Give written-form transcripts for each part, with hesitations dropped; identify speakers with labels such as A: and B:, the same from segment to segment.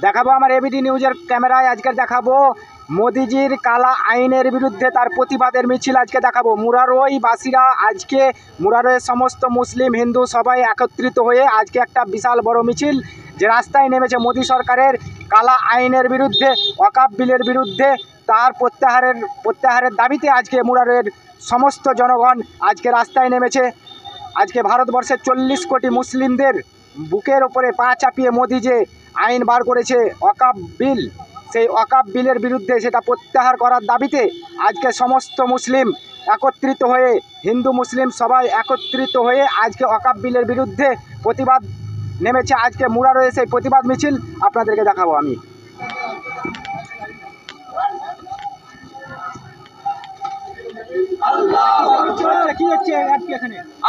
A: দেখাবো আমার এবিডি নিউজের ক্যামেরায়। আজকে দেখাবো মোদিজির কালা আইনের বিরুদ্ধে তার প্রতিবাদের মিছিল আজকে দেখাবো। মুরারইবাসীরা আজকে মুরারইয়ের সমস্ত মুসলিম হিন্দু সবাই একত্রিত হয়ে আজকে একটা বিশাল বড় মিছিল যে রাস্তায় নেমেছে মোদি সরকারের কালা আইনের বিরুদ্ধে, ওয়াকফ বিলের বিরুদ্ধে, তার প্রত্যাহারের দাবিতে আজকে মুরারইয়ের সমস্ত জনগণ আজকে রাস্তায় নেমেছে। আজকে ভারতবর্ষের 40 কোটি মুসলিমদের বুকের ওপরে পা চাপিয়ে মোদি যে আইন বার করেছে ওয়াকফ বিল, সেই ওয়াকফ বিলের বিরুদ্ধে সেটা প্রত্যাহার করার দাবিতে আজকে সমস্ত মুসলিম একত্রিত হয়ে, হিন্দু মুসলিম সবাই একত্রিত হয়ে আজকে ওয়াকফ বিলের বিরুদ্ধে প্রতিবাদ নেমেছে। আজকে মুরারইয়ে সেই প্রতিবাদ মিছিল আপনাদেরকে দেখাবো আমি।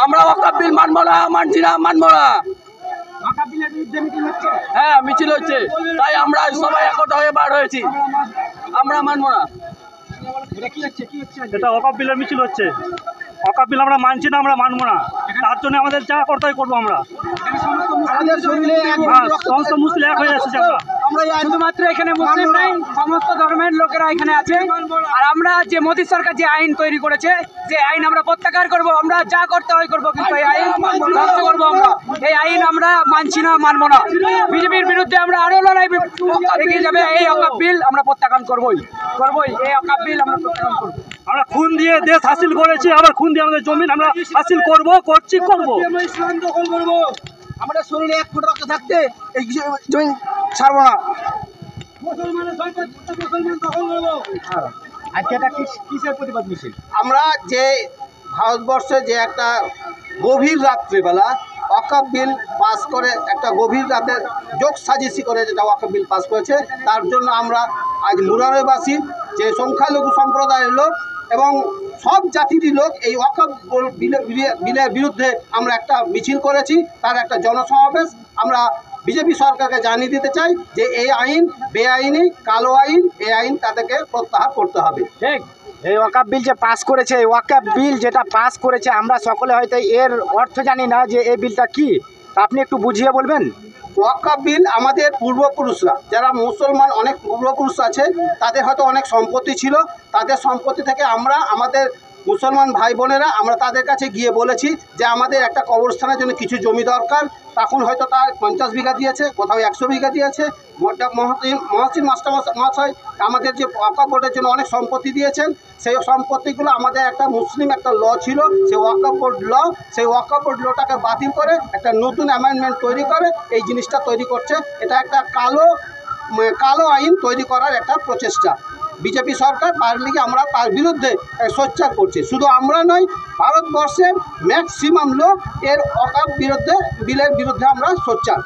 B: আমরা ওয়াকফ বিল মানবো না, মানছি না, মানবো না। হ্যাঁ, মিছিল হচ্ছে, তাই আমরা সবাই একতা হয়ে বার হয়েছি। আমরা মানবো না।
C: এটা ওয়াকফ বিলের মিছিল হচ্ছে। ওয়াকফ বিল আমরা মানছি না, আমরা মানবো না। তার জন্য আমাদের যা করতে হয় করবো আমরা। সমস্ত মুসলিম এক হয়ে এসেছে।
B: আমরা শুধুমাত্র এখানে মুসলিম নাই, সমস্ত ধর্মের লোকেরা এখানে আছে। আর আমরা যে মোদী সরকার যে আইন তৈরি করেছে, যে আইন আমরা প্রত্যাহার করব, আমরা যা করতে হয় করবো, কিন্তু এই আইন ধ্বংস করবো আমরা। এই আইন আমরা মানছি না, মানবো না। বিজেপির বিরুদ্ধে আমরা আরো লড়াই এগিয়ে যাবে। এই ওয়াকফ বিল আমরা প্রত্যাখ্যান করবোই। এই ওয়াকফ বিল আমরা প্রত্যাখ্যান করবো।
C: আমরা খুন দিয়ে দেশ হাসিল করেছি, আবার খুন দিয়ে আমাদের জমিন আমরা হাসিল করবো, করছি, করবো।
B: আমরা শরীরে 1 ফুট রক্ত থাকতে এই জমি ছাড়বো না।
A: আজকে এটা কিসের প্রতিবাদ মিছিল?
D: আমরা যে ভারতবর্ষে যে একটা গভীর রাত্রিবেলা ওয়াকফ বিল পাস করে, একটা গভীর রাতে যোগ সাজিশি করে যেটা ওয়াকফ বিল পাস করেছে, তার জন্য আমরা আজ মুরারইবাসী যে সংখ্যালঘু সম্প্রদায়ের লোক এবং সব জাতিরই লোক এই ওয়াকফ বিলের বিরুদ্ধে আমরা একটা মিছিল করেছি, তার একটা জনসমাবেশ। আমরা বিজেপি সরকারকে জানিয়ে দিতে চাই যে এই আইন বেআইনি, কালো আইন, এই আইন তাদেরকে প্রত্যাহার করতে হবে।
A: ঠিক, এই ওয়াকফ বিল যে পাস করেছে, ওয়াকফ বিল যেটা পাস করেছে, আমরা সকলে হয়তো এর অর্থ জানি না যে এই বিলটা কি, তা আপনি একটু বুঝিয়ে বলবেন।
D: ওয়াকফ বিল আমাদের পূর্বপুরুষরা, যারা মুসলমান অনেক পূর্বপুরুষ আছে, তাদের হয়তো অনেক সম্পত্তি ছিল, তাদের সম্পত্তি থেকে আমরা আমাদের মুসলমান ভাই বোনেরা আমরা তাদের কাছে গিয়ে বলেছি যে আমাদের একটা কবরস্থানের জন্য কিছু জমি দরকার। তখন হয়তো তার 50 বিঘা দিয়েছে, কোথাও 100 বিঘা দিয়েছে। মহসিন মাস্টারমশাই আমাদের যে ওয়াকফ বোর্ডের জন্য অনেক সম্পত্তি দিয়েছেন, সেই সম্পত্তিগুলো আমাদের একটা মুসলিম একটা ল ছিল, সেই ওয়াকফ বোর্ড ল, সেই ওয়াকফ বোর্ড লটাকে বাতিল করে একটা নতুন অ্যামেন্ডমেন্ট তৈরি করে এই জিনিসটা তৈরি করছে। এটা একটা কালো আইন তৈরি করার একটা প্রচেষ্টা। বিজেপি সরকার তার লিগে আমরা তার বিরুদ্ধে সোচ্চার করছি। শুধু আমরা নয়, ভারতবর্ষের ম্যাক্সিমাম লোক এর ওয়াকফ বিলের বিরুদ্ধে আমরা সোচ্চার।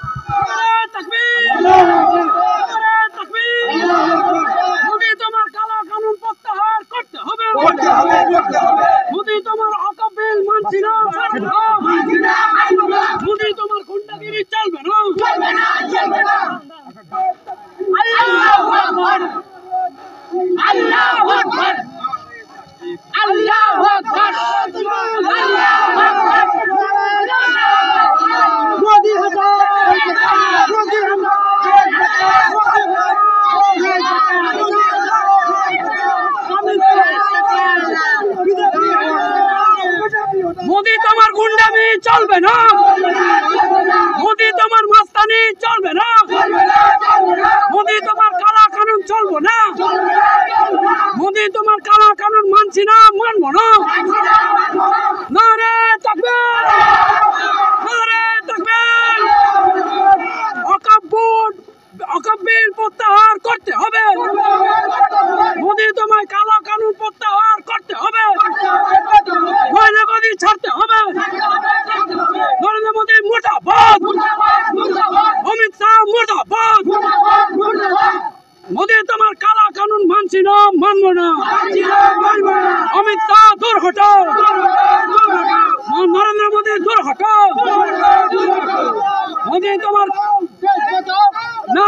B: মোদি তোমার কালা কানুন প্রত্যাহার করতে হবে। মোদি তোমার ওয়াকফ বিল মানছি না, মোদি তোমার গুন্ডাগিরি চলবে না। আল্লাহু আকবার, আল্লাহু আকবার, আল্লাহু আকবার, আল্লাহু আকবার। মোদি হটাও, মোদি হটাও। মোদি তোমার গুন্ডামি চলবে না, মোদি তোমার মাস্তানি চলবে না, মোদি তোমার কালা কানুন চলবে না, মোদি তোমার কালা কানুন মানছি না, মানবো না। নারে তাকবীর, নারে তাকবীর। ওয়াকফ বিল প্রত্যাহার করতে হবে। মোদি তোমায় কালা কানুন প্রত্যাহার করতে হবে। নরেন্দ্র মোদি ছাড়তে হবে। নরেন্দ্র মোদি মুর্দাবাদ, অমিত শাহ মুর্দাবাদ। মোদি তোমার কালা কানুন মানছি না, মানবো না। অমিত শাহ দূর হটাও, নরেন্দ্র মোদি দূর হটাও। মোদি তোমার না